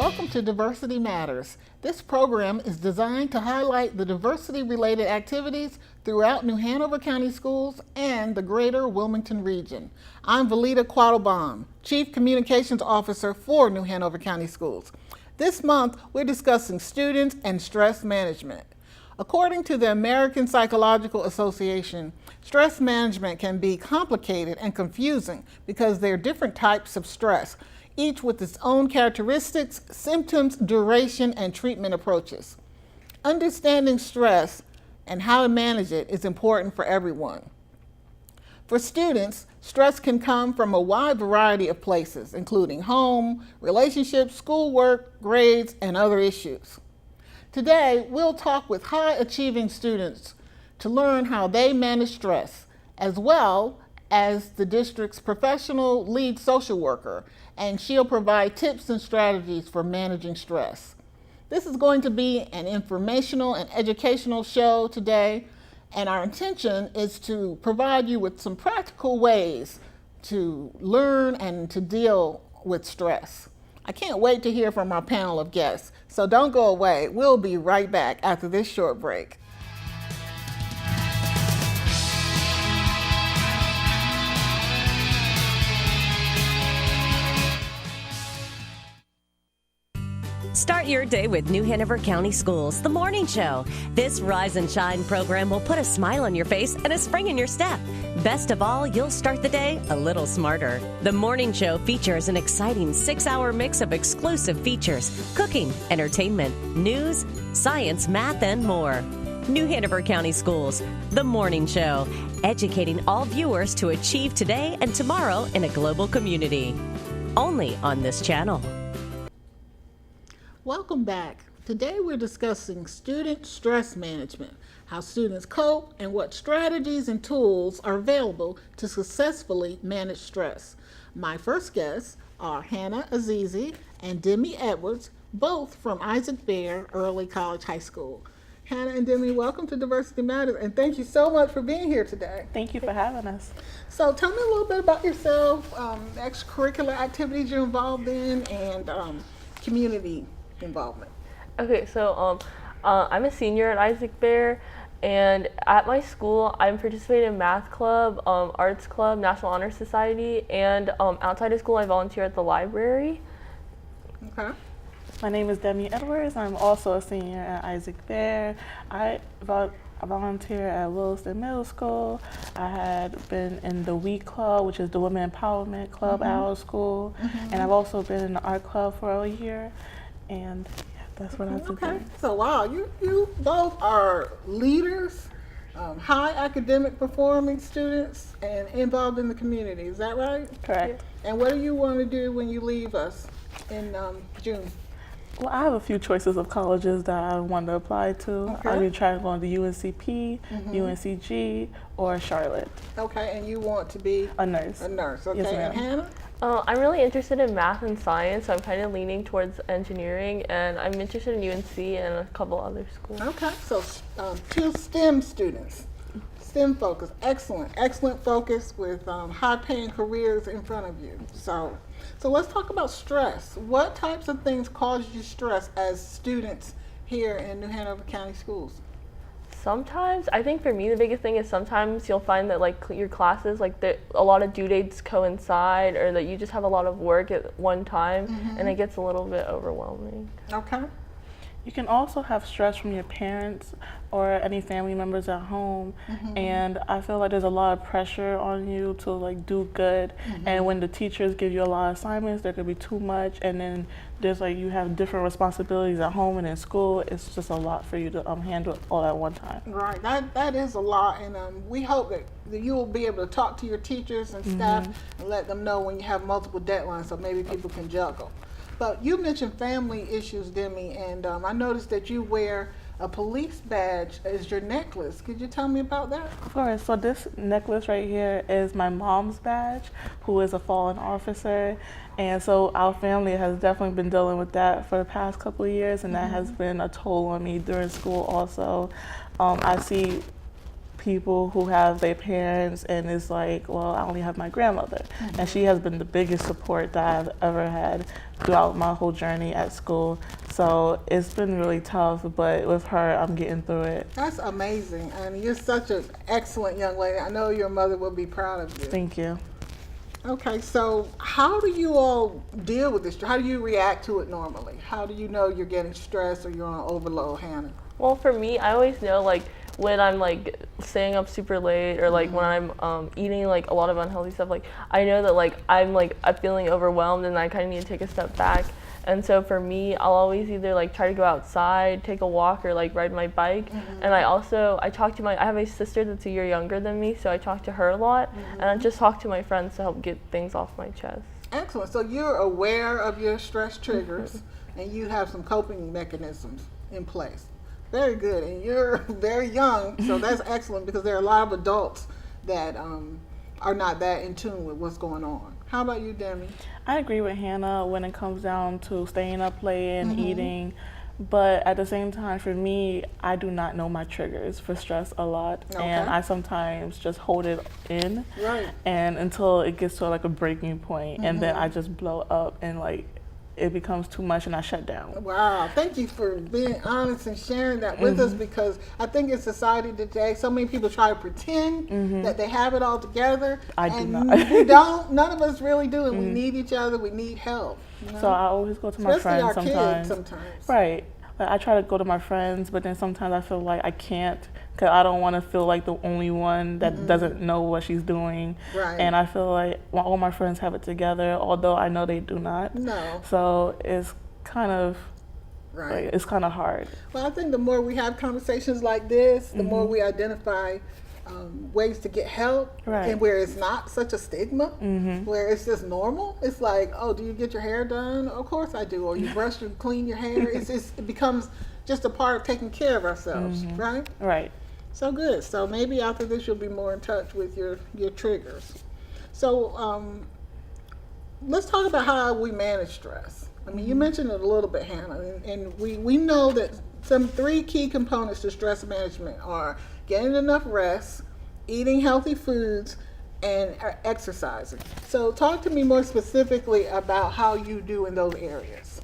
Welcome to Diversity Matters. This program is designed to highlight the diversity-related activities throughout New Hanover County Schools and the greater Wilmington region. I'm Valita Quattlebaum, Chief Communications Officer for New Hanover County Schools. This month, we're discussing students and stress management. According to the American Psychological Association, stress management can be complicated and confusing because there are different types of stress, each with its own characteristics, symptoms, duration, and treatment approaches. Understanding stress and how to manage it is important for everyone. For students, stress can come from a wide variety of places, including home, relationships, schoolwork, grades, and other issues. Today, we'll talk with high-achieving students to learn how they manage stress, as well as the district's professional lead social worker, and she'll provide tips and strategies for managing stress. This is going to be an informational and educational show today, and our intention is to provide you with some practical ways to learn and to deal with stress. I can't wait to hear from our panel of guests, so don't go away. We'll be right back after this short break. Start your day with New Hanover County Schools, The Morning Show. This Rise and Shine program will put a smile on your face and a spring in your step. Best of all, you'll start the day a little smarter. The Morning Show features an exciting 6-hour mix of exclusive features, cooking, entertainment, news, science, math, and more. New Hanover County Schools, The Morning Show, educating all viewers to achieve today and tomorrow in a global community. Only on this channel. Welcome back. Today we're discussing student stress management, how students cope, and what strategies and tools are available to successfully manage stress. My first guests are Hannah Azizi and Demi Edwards, both from Isaac Bear Early College High School. Hannah and Demi, welcome to Diversity Matters, and thank you so much for being here today. Thank you for having us. So tell me a little bit about yourself, extracurricular activities you're involved in, and community involvement. Okay, so I'm a senior at Isaac Bear, and at my school I'm participating in math club, arts club, National Honor Society, and outside of school I volunteer at the library. Okay. My name is Demi Edwards. I'm also a senior at Isaac Bear. I volunteer at Williston Middle School. I had been in the WE Club, which is the Women Empowerment Club at our school, and I've also been in the art club for a year. And yeah, that's what I've been doing. So wow, you both are leaders, high academic performing students, and involved in the community. Is that right? Correct. And what do you want to do when you leave us in June? Well, I have a few choices of colleges that I want to apply to. Okay. I've been trying to go to UNCP, UNCG, or Charlotte. Okay, and you want to be a nurse. A nurse, okay. Yes, and Hannah? I'm really interested in math and science, so I'm kind of leaning towards engineering, and I'm interested in UNC and a couple other schools. Okay, so two STEM students. STEM focus, excellent focus with high-paying careers in front of you. So let's talk about stress. What types of things cause you stress as students here in New Hanover County Schools? Sometimes, I think for me the biggest thing is sometimes you'll find that like your classes, like a lot of due dates coincide, or that you just have a lot of work at one time, and it gets a little bit overwhelming. Okay. You can also have stress from your parents or any family members at home, and I feel like there's a lot of pressure on you to like do good, and when the teachers give you a lot of assignments, there could be too much, and then there's like you have different responsibilities at home and in school. It's just a lot for you to handle all at one time. Right, that is a lot, and we hope that you will be able to talk to your teachers and staff and let them know when you have multiple deadlines, so maybe people can juggle. But you mentioned family issues, Demi, and I noticed that you wear a police badge as your necklace. Could you tell me about that? Of course. So this necklace right here is my mom's badge, who is a fallen officer. And so our family has definitely been dealing with that for the past couple of years, and that has been a toll on me during school also. I see people who have their parents and it's like, well, I only have my grandmother. And she has been the biggest support that I've ever had throughout my whole journey at school. So it's been really tough, but with her, I'm getting through it. That's amazing. And you're such an excellent young lady. I know your mother will be proud of you. Thank you. Okay, so how do you all deal with this? How do you react to it normally? How do you know you're getting stressed or you're on overload, Hannah? Well, for me, I always know like when I'm like staying up super late or like when I'm eating like a lot of unhealthy stuff, like I know that like I'm feeling overwhelmed and I kind of need to take a step back. And so for me, I'll always either like try to go outside, take a walk, or like ride my bike. And I have a sister that's a year younger than me, so I talk to her a lot, and I just talk to my friends to help get things off my chest. Excellent. So you're aware of your stress triggers and you have some coping mechanisms in place. Very good. And you're very young, so that's excellent because there are a lot of adults that are not that in tune with what's going on. How about you, Demi? I agree with Hannah when it comes down to staying up late and eating. But at the same time, for me, I do not know my triggers for stress a lot. Okay. And I sometimes just hold it in. Right. And until it gets to like a breaking point, and then I just blow up and like it becomes too much and I shut down. Wow, thank you for being honest and sharing that with us, because I think in society today, so many people try to pretend that they have it all together. I do and not. We don't. None of us really do, and we need each other. We need help. You know? So I always go to my Especially friends our sometimes. kids sometimes. Right. Like I try to go to my friends, but then sometimes I feel like I can't because I don't want to feel like the only one that doesn't know what she's doing. Right. And I feel like all my friends have it together, although I know they do not. No. So it's kind of Right. like, it's kind of hard. Well, I think the more we have conversations like this, the more we identify ways to get help, Right. and where it's not such a stigma, where it's just normal. It's like, oh, do you get your hair done? Of course I do. Or you brush, you clean your hair. It becomes just a part of taking care of ourselves, right? Right. So good. So maybe after this you'll be more in touch with your triggers. So let's talk about how we manage stress. I mean, you mentioned it a little bit, Hannah, and we know that some 3 key components to stress management are getting enough rest, eating healthy foods, and exercising. So talk to me more specifically about how you do in those areas.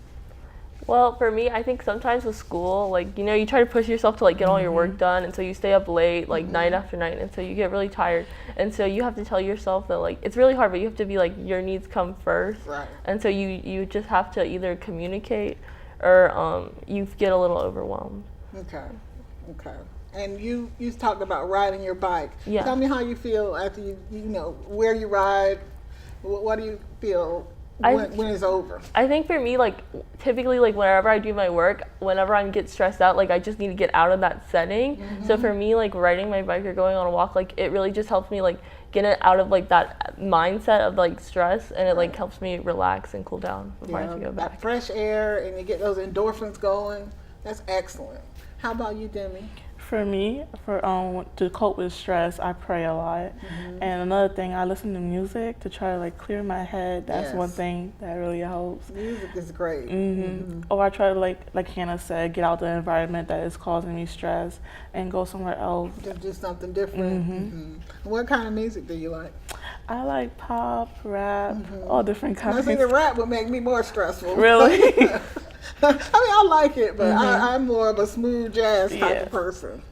Well, for me, I think sometimes with school, like, you know, you try to push yourself to like get all your work done, and so you stay up late, like night after night, and so you get really tired, and so you have to tell yourself that like it's really hard, but you have to be like your needs come first, Right. and so you just have to either communicate or you get a little overwhelmed. Okay. And you talked about riding your bike. Yeah. Tell me how you feel after you know where you ride. What do you feel when it's over? I think for me, like typically, like whenever I do my work, whenever I get stressed out, like I just need to get out of that setting. So for me, like riding my bike or going on a walk, like it really just helps me like get it out of like that mindset of like stress, and it like helps me relax and cool down before I have to go back. That fresh air, and you get those endorphins going. That's excellent. How about you, Demi? For me, to cope with stress, I pray a lot. And another thing, I listen to music to try to like clear my head. That's one Yes. thing that really helps. Music is great. Or I try to like Hannah said, get out the environment that is causing me stress and go somewhere else. Just do something different. What kind of music do you like? I like pop, rap, all different I kinds. think the rap would make me more stressful. Really? I mean, I like it, but I'm more of a smooth jazz type of person.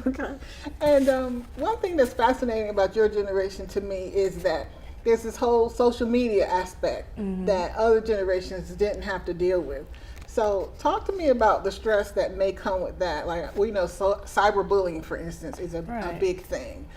Okay. And one thing that's fascinating about your generation to me is that there's this whole social media aspect that other generations didn't have to deal with. So talk to me about the stress that may come with that. Like, we know cyberbullying, for instance, is a big thing.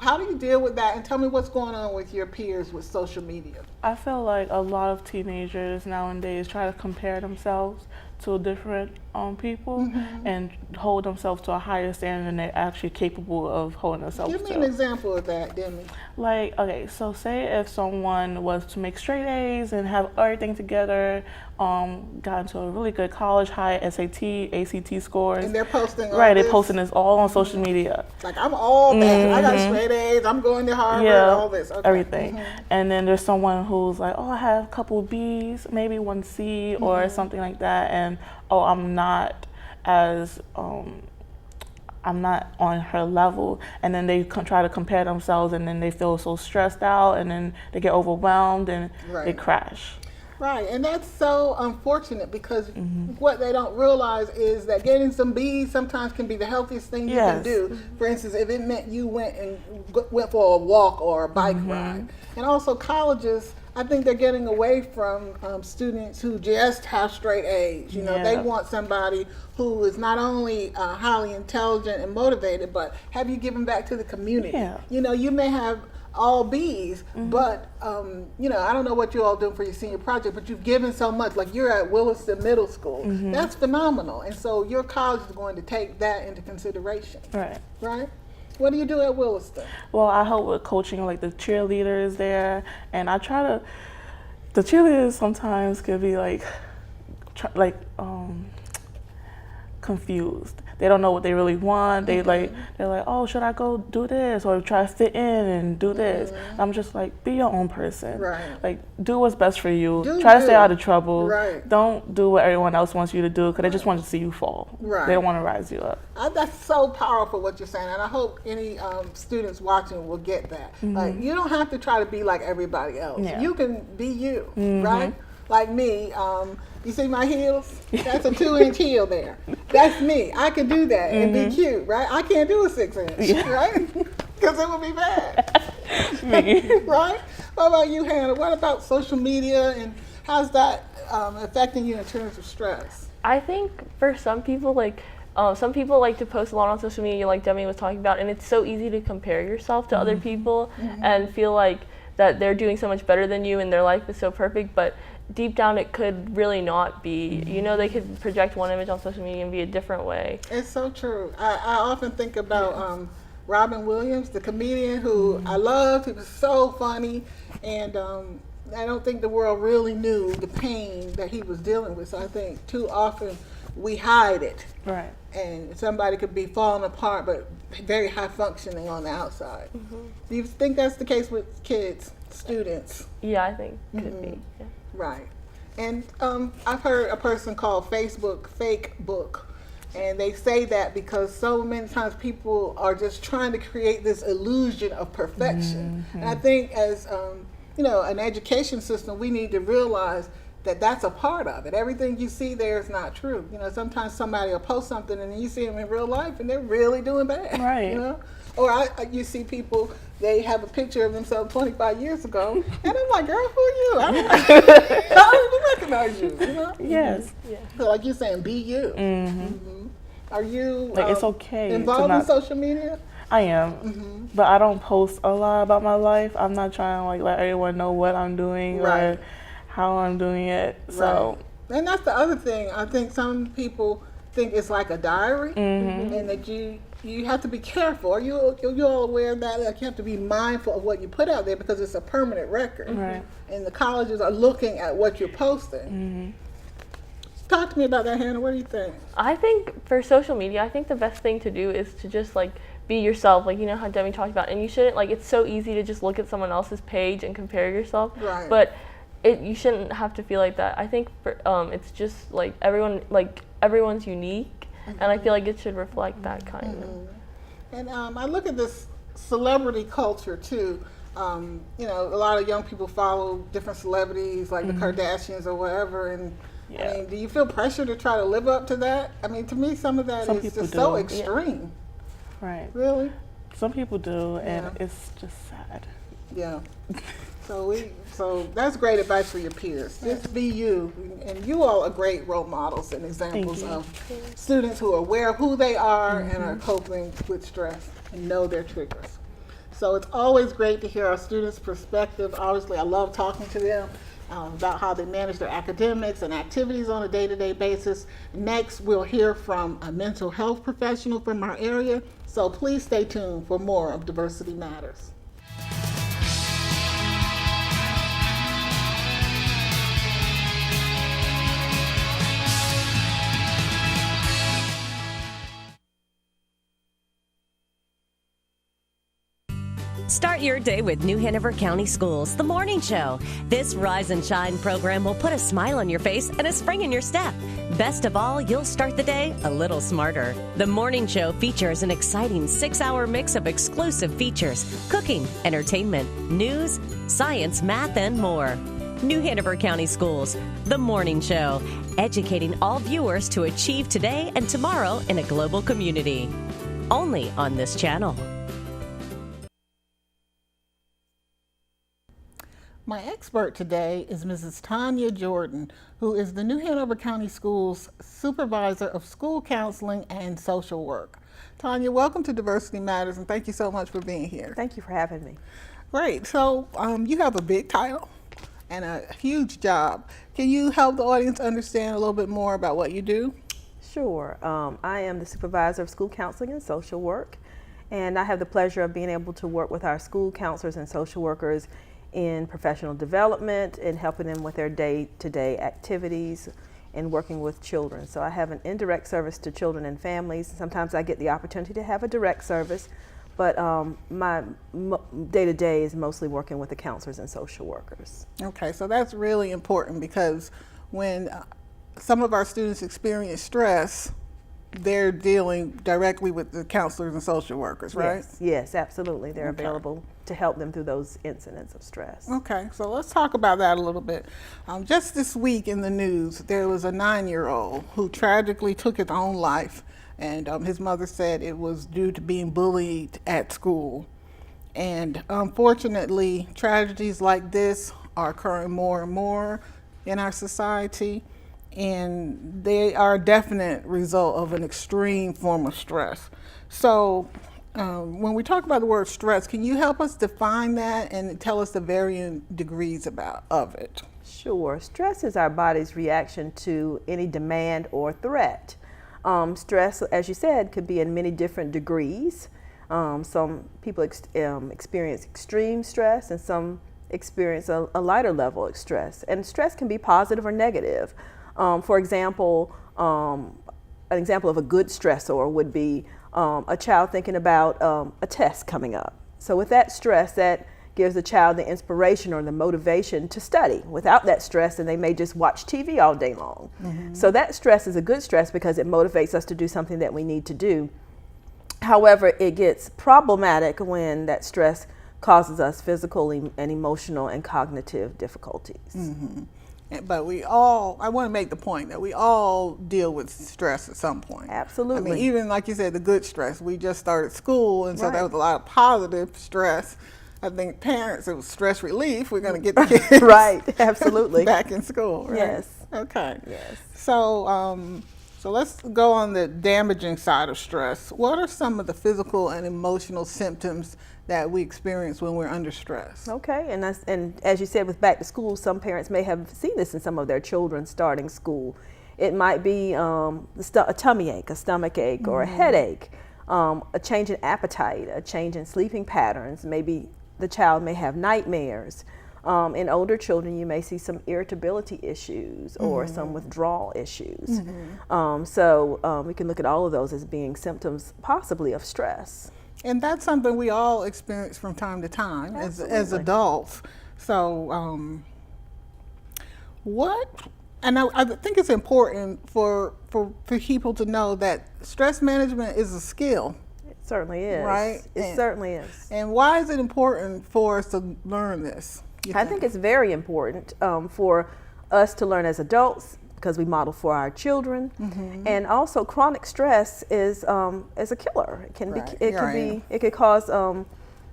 How do you deal with that? And tell me what's going on with your peers with social media. I feel like a lot of teenagers nowadays try to compare themselves to different people and hold themselves to a higher standard than they're actually capable of holding themselves to. Give me an example of that, Demi. Like, okay, so say if someone was to make straight A's and have everything together, got into a really good college, high SAT, ACT scores. And they're posting all Right, this. they're posting this all on social media. Like, I'm all that. I got straight A's. I'm going to Harvard. All this. Okay. Everything. And then there's someone who's like, oh, I have a couple B's, maybe one C or something like that, and oh, I'm not as I'm not on her level, and then they try to compare themselves, and then they feel so stressed out, and then they get overwhelmed and they crash. Right, and that's so unfortunate because what they don't realize is that getting some B's sometimes can be the healthiest thing you can do. For instance, if it meant you went for a walk or a bike ride. And also colleges, I think they're getting away from students who just have straight A's. You know, they want somebody who is not only highly intelligent and motivated, but have you given back to the community? You know, you may have all B's, but you know, I don't know what you all doing for your senior project, but you've given so much. Like you're at Williston Middle School, that's phenomenal, and so your college is going to take that into consideration. Right. What do you do at Williston? Well, I help with coaching, like the cheerleaders there, and I try to. The cheerleaders sometimes could be like confused. They don't know what they really want. They're like, oh, should I go do this or try to fit in and do this? I'm just like, be your own person. Like, do what's best for you. Try to stay out of trouble. Don't do what everyone else wants you to do because they just want to see you fall. They don't want to rise you up. That's so powerful what you're saying, and I hope any students watching will get that. Like, you don't have to try to be like everybody else. You can be you, right? Like me, you see my heels? That's a 2-inch heel there. That's me. I can do that and be cute, right? I can't do a 6-inch, right? Because it would be bad. Right? What about you, Hannah? What about social media and how's that affecting you in terms of stress? I think for some people, some people like to post a lot on social media, like Demi was talking about, and it's so easy to compare yourself to other people and feel like that they're doing so much better than you and their life is so perfect, but deep down it could really not be. You know, they could project one image on social media and be a different way. It's so true. I often think about Robin Williams, the comedian who I loved. He was so funny, and I don't think the world really knew the pain that he was dealing with. So I think too often we hide it. And somebody could be falling apart, but very high functioning on the outside. Do you think that's the case with kids, students? Yeah, I think could be. Yeah. Right. And I've heard a person called Facebook fake book. And they say that because so many times people are just trying to create this illusion of perfection. And I think as you know, an education system, we need to realize that that's a part of it. Everything you see there is not true. You know, sometimes somebody will post something and then you see them in real life and they're really doing bad. You know? Or you see people, they have a picture of themselves 25 years ago, and I'm like, girl, who are you? I don't even recognize you, you know? Yes. So like you're saying, be you. Are you like it's okay involved in social media? I am, but I don't post a lot about my life. I'm not trying to like let everyone know what I'm doing or how I'm doing it. So, and that's the other thing. I think some people think it's like a diary, and that you have to be careful. Are you all aware of that? Like you have to be mindful of what you put out there because it's a permanent record, and the colleges are looking at what you're posting. Talk to me about that, Hannah. What do you think? I think for social media, I think the best thing to do is to just like be yourself, like you know how Demi talked about, and you shouldn't like. It's so easy to just look at someone else's page and compare yourself, but you shouldn't have to feel like that. I think for, it's just like everyone's unique, and I feel like it should reflect that kind of. And I look at this celebrity culture too. You know, a lot of young people follow different celebrities like the Kardashians or whatever, and I mean, do you feel pressure to try to live up to that? I mean, to me, some of that is just so extreme. Really? Some people do, and it's just sad. So that's great advice for your peers. Just be you, and you all are great role models and examples of students who are aware of who they are and are coping with stress and know their triggers. So it's always great to hear our students' perspective. Obviously, I love talking to them about how they manage their academics and activities on a day-to-day basis. Next, we'll hear from a mental health professional from our area. So please stay tuned for more of Diversity Matters. Start your day with New Hanover County Schools, the morning show. This Rise and Shine program will put a smile on your face and a spring in your step. Best of all, you'll start the day a little smarter. The morning show features an exciting 6-hour mix of exclusive features, cooking, entertainment, news, science, math, and more. New Hanover County Schools, the morning show, educating all viewers to achieve today and tomorrow in a global community. Only on this channel. My expert today is Mrs. Tanya Jordan, who is the New Hanover County Schools Supervisor of School Counseling and Social Work. Tanya, welcome to Diversity Matters, and thank you so much for being here. Thank you for having me. Great. So you have a big title and a huge job. Can you help the audience understand a little bit more about what you do? Sure. I am the Supervisor of School Counseling and Social Work, and I have the pleasure of being able to work with our school counselors and social workers in professional development and helping them with their day-to-day activities and working with children. So I have an indirect service to children and families. Sometimes I get the opportunity to have a direct service, but my day-to-day is mostly working with the counselors and social workers. Okay, so that's really important because when some of our students experience stress, they're dealing directly with the counselors and social workers, right? Yes, absolutely. They're Okay. available to help them through those incidents of stress. Okay, so let's talk about that a little bit. Just this week in the news, there was a 9-year-old who tragically took his own life, and his mother said it was due to being bullied at school. And unfortunately, tragedies like this are occurring more and more in our society, and they are a definite result of an extreme form of stress. So when we talk about the word stress, can you help us define that and tell us the varying degrees of it? Sure. Stress is our body's reaction to any demand or threat. Stress, as you said, could be in many different degrees. Some people experience extreme stress, and some experience a lighter level of stress. And stress can be positive or negative. For example, an example of a good stressor would be a child thinking about a test coming up. So with that stress, that gives the child the inspiration or the motivation to study. Without that stress, then they may just watch TV all day long. Mm-hmm. So that stress is a good stress because it motivates us to do something that we need to do. However, it gets problematic when that stress causes us physical and emotional and cognitive difficulties. Mm-hmm. But I want to make the point that we all deal with stress at some point. Absolutely. I mean, even like you said, the good stress. We just started school, and so Right. there was a lot of positive stress. I think parents, it was stress relief. We're going to get the kids Right, absolutely. back in school, right? Yes. Okay. Yes. So, so let's go on the damaging side of stress. What are some of the physical and emotional symptoms that we experience when we're under stress? Okay, and as you said with back to school, some parents may have seen this in some of their children starting school. It might be a tummy ache, a stomach ache, mm-hmm. or a headache, a change in appetite, a change in sleeping patterns. Maybe the child may have nightmares. In older children, you may see some irritability issues or mm-hmm. some withdrawal issues. Mm-hmm. So we can look at all of those as being symptoms possibly of stress. And that's something we all experience from time to time as adults. So I think it's important for people to know that stress management is a skill. It certainly is. Right? It certainly is. And why is it important for us to learn this? I think it's very important for us to learn as adults, because we model for our children, mm-hmm. and also chronic stress is a killer. It can right. It could cause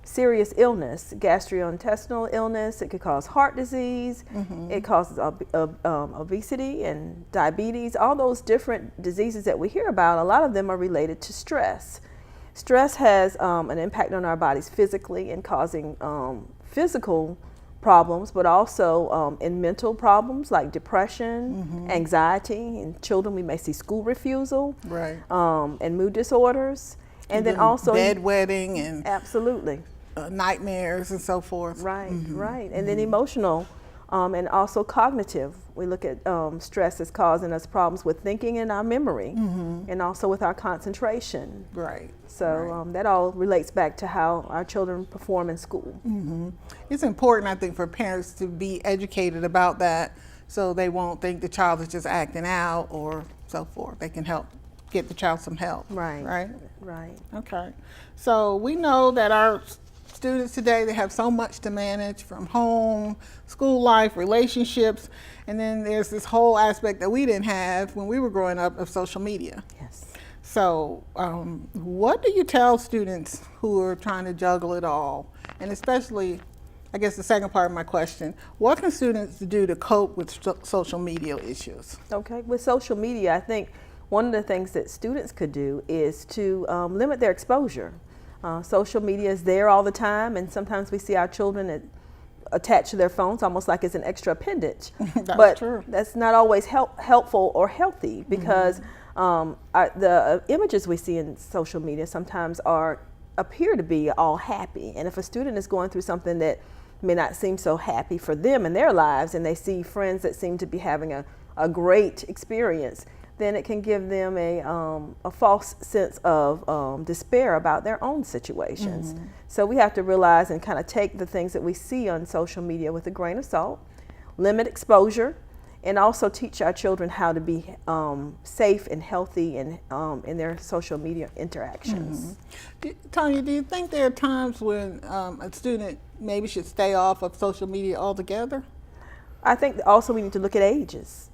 serious illness, gastrointestinal illness. It could cause heart disease. Mm-hmm. It causes obesity and diabetes. All those different diseases that we hear about, a lot of them are related to stress. Stress has an impact on our bodies physically and causing physical problems, but also in mental problems like depression, mm-hmm. anxiety. In children, we may see school refusal, right, and mood disorders, and then also bedwetting and absolutely nightmares and so forth. Right, mm-hmm. right, and mm-hmm. then emotional And also cognitive. We look at stress as causing us problems with thinking and our memory, and also with our concentration. Right. So that all relates back to how our children perform in school. It's important, I think, for parents to be educated about that, so they won't think the child is just acting out or so forth. They can help get the child some help. Right. Right. Right. Okay. So we know that our students today, they have so much to manage, from home, school life, relationships, and then there's this whole aspect that we didn't have when we were growing up of social media. Yes. So what do you tell students who are trying to juggle it all? And especially, I guess the second part of my question, what can students do to cope with social media issues? Okay, with social media, I think one of the things that students could do is to limit their exposure. Social media is there all the time, and sometimes we see our children attached to their phones almost like it's an extra appendage. But true. That's not always helpful or healthy, because the images we see in social media sometimes appear to be all happy. And if a student is going through something that may not seem so happy for them in their lives, and they see friends that seem to be having a great experience, then it can give them a false sense of despair about their own situations. So we have to realize and kind of take the things that we see on social media with a grain of salt, limit exposure, and also teach our children how to be safe and healthy in their social media interactions. Tanya, do you think there are times when a student maybe should stay off of social media altogether? I think also we need to look at ages.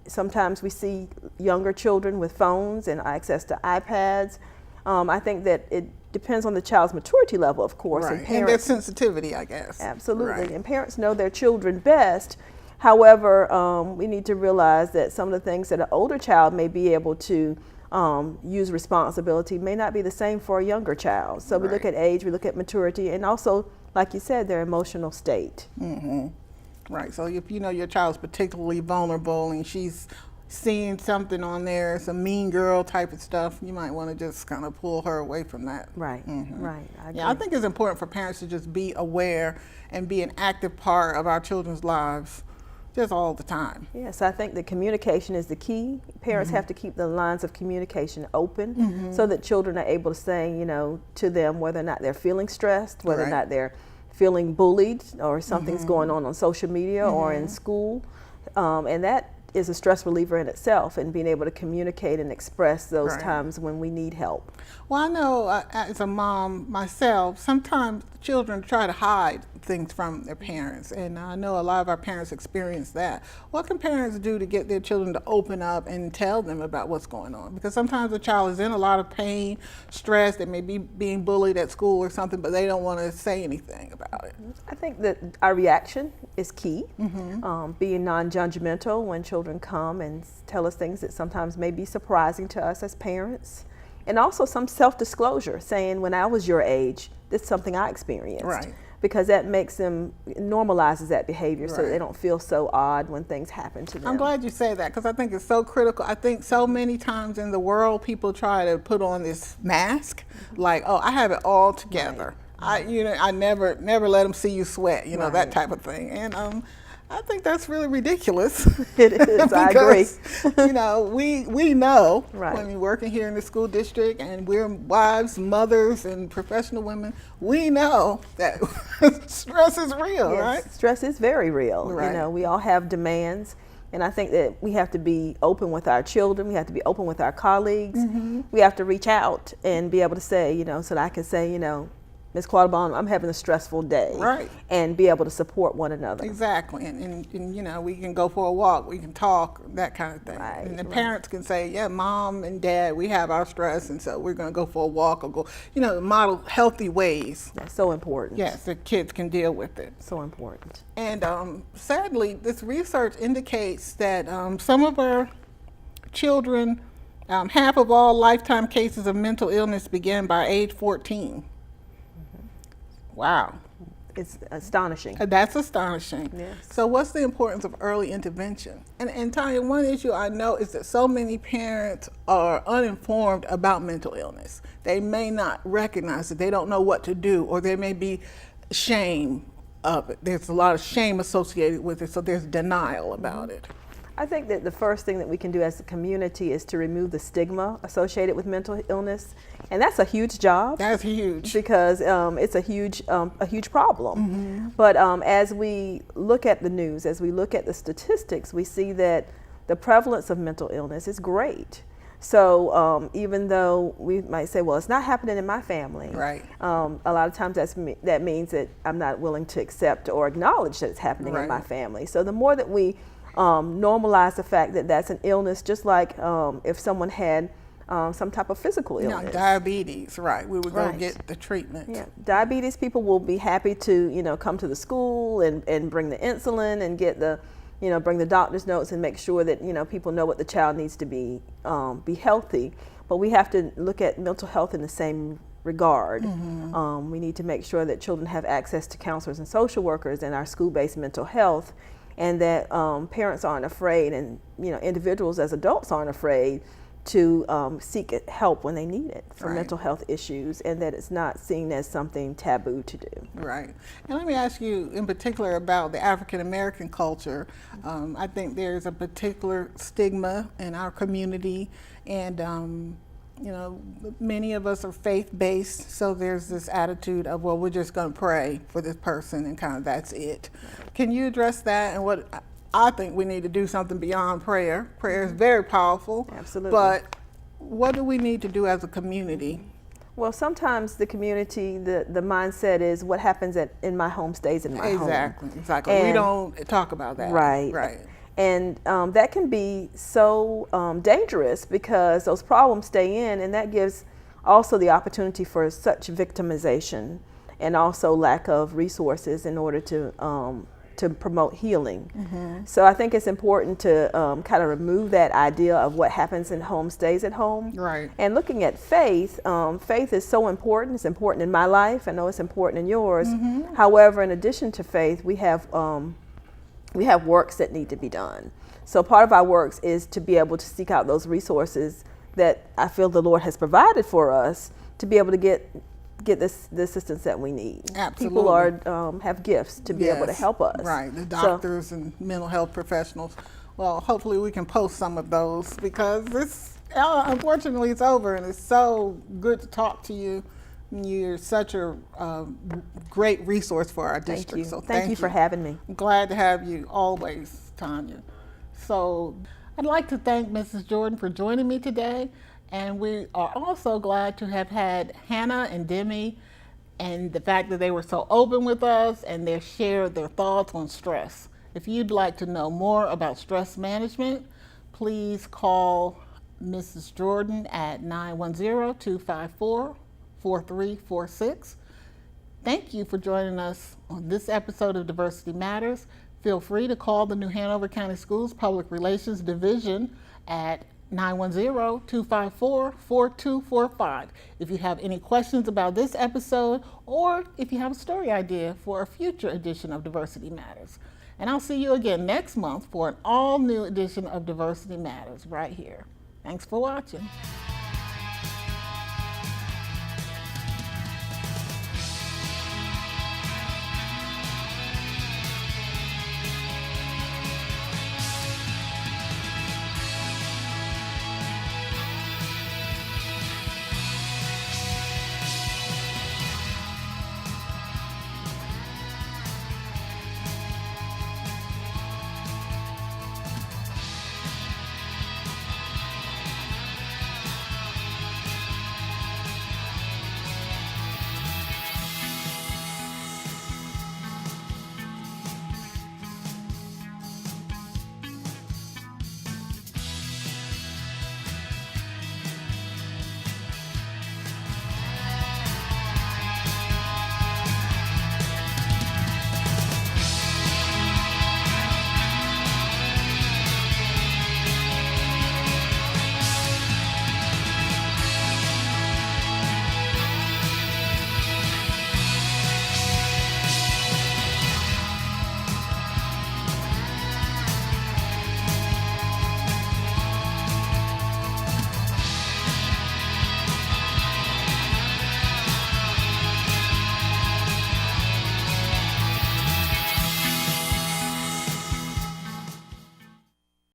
Sometimes we see younger children with phones and access to iPads. I think that it depends on the child's maturity level, of course. Right. And parents, and their sensitivity, I guess. Absolutely. Right. And parents know their children best. However, we need to realize that some of the things that an older child may be able to use responsibility may not be the same for a younger child. So we look at age, we look at maturity, and also, like you said, their emotional state. Right, so if you know your child's particularly vulnerable and she's seeing something on there, some mean girl type of stuff, you might want to just kind of pull her away from that. Right, right. I think it's important for parents to just be aware and be an active part of our children's lives just all the time. Yes, I think that communication is the key. Parents have to keep the lines of communication open so that children are able to say, to them whether or not they're feeling stressed, whether or not they're feeling bullied, or something's going on social media or in school. And that is a stress reliever in itself, and being able to communicate and express those times when we need help. Well, I know as a mom myself, sometimes children try to hide things from their parents, and I know a lot of our parents experience that. What can parents do to get their children to open up and tell them about what's going on? Because sometimes a child is in a lot of pain, stress, they may be being bullied at school or something, but they don't want to say anything about it. I think that our reaction is key. Being non-judgmental when children come and tell us things that sometimes may be surprising to us as parents. And also some self-disclosure, saying, when I was your age, this is something I experienced. Right. Because that makes them, normalizes that behavior so they don't feel so odd when things happen to them. I'm glad you say that, because I think it's so critical. I think so many times in the world, people try to put on this mask, like, oh, I have it all together. I never let them see you sweat, that type of thing. And I think that's really ridiculous. It is, I agree. We know when we're working here in the school district, and we're wives, mothers, and professional women, we know that stress is real, right? Stress is very real. Right. We all have demands. And I think that we have to be open with our children. We have to be open with our colleagues. We have to reach out and be able to say, so that I can say, Ms. Quattlebaum, I'm having a stressful day. Right. And be able to support one another. Exactly. And we can go for a walk, we can talk, that kind of thing. Right, and the parents can say, yeah, mom and dad, we have our stress, and so we're going to go for a walk, or go, model healthy ways. That's so important. Yes, the kids can deal with it. So important. And sadly, this research indicates that some of our children, half of all lifetime cases of mental illness begin by age 14. Wow. It's astonishing. That's astonishing. Yes. So what's the importance of early intervention? And Tanya, one issue I know is that so many parents are uninformed about mental illness. They may not recognize it. They don't know what to do, or there may be shame of it. There's a lot of shame associated with it, so there's denial about it. I think that the first thing that we can do as a community is to remove the stigma associated with mental illness, and that's a huge job. That's huge. Because it's a huge problem. But as we look at the news, as we look at the statistics, we see that the prevalence of mental illness is great. So even though we might say, well, it's not happening in my family, Right. A lot of times that means that I'm not willing to accept or acknowledge that it's happening in my Right. family. So the more that we normalize the fact that that's an illness, just like if someone had some type of physical illness. Diabetes, right. We would go Right. get the treatment. Yeah, diabetes people will be happy to, come to the school and bring the insulin and get the, bring the doctor's notes and make sure that, people know what the child needs to be healthy. But we have to look at mental health in the same regard. We need to make sure that children have access to counselors and social workers in our school-based mental health, and that parents aren't afraid, and individuals as adults aren't afraid to seek help when they need it for Right. mental health issues, and that it's not seen as something taboo to do. Right. And let me ask you in particular about the African American culture. I think there's a particular stigma in our community, and many of us are faith-based, so there's this attitude of, well, we're just going to pray for this person and kind of that's it. Can you address that? And what I think we need to do something beyond prayer. Prayer is very powerful. Absolutely. But what do we need to do as a community? Well, sometimes the community, the mindset is what happens in my home stays in my home. Exactly. We And- don't talk about that. Right. Right. And that can be so dangerous because those problems stay in, and that gives also the opportunity for such victimization and also lack of resources in order to promote healing. So I think it's important to kind of remove that idea of what happens in home stays at home. Right. And looking at faith, faith is so important. It's important in my life. I know it's important in yours. However, in addition to faith, we have works that need to be done. So part of our works is to be able to seek out those resources that I feel the Lord has provided for us to be able to get the assistance that we need. Absolutely. People have gifts to be able to Yes, help us. Right, the doctors and mental health professionals. Well, hopefully we can post some of those because this, unfortunately, it's over, and it's so good to talk to you. You're such a great resource for our district. Thank you. So Thank you for having me. I'm glad to have you always, Tanya. So I'd like to thank Mrs. Jordan for joining me today. And we are also glad to have had Hannah and Demi, and the fact that they were so open with us and they shared their thoughts on stress. If you'd like to know more about stress management, please call Mrs. Jordan at 910-254-4346. Thank you for joining us on this episode of Diversity Matters. Feel free to call the New Hanover County Schools Public Relations Division at 910-254-4245 if you have any questions about this episode, or if you have a story idea for a future edition of Diversity Matters. And I'll see you again next month for an all-new edition of Diversity Matters right here. Thanks for watching.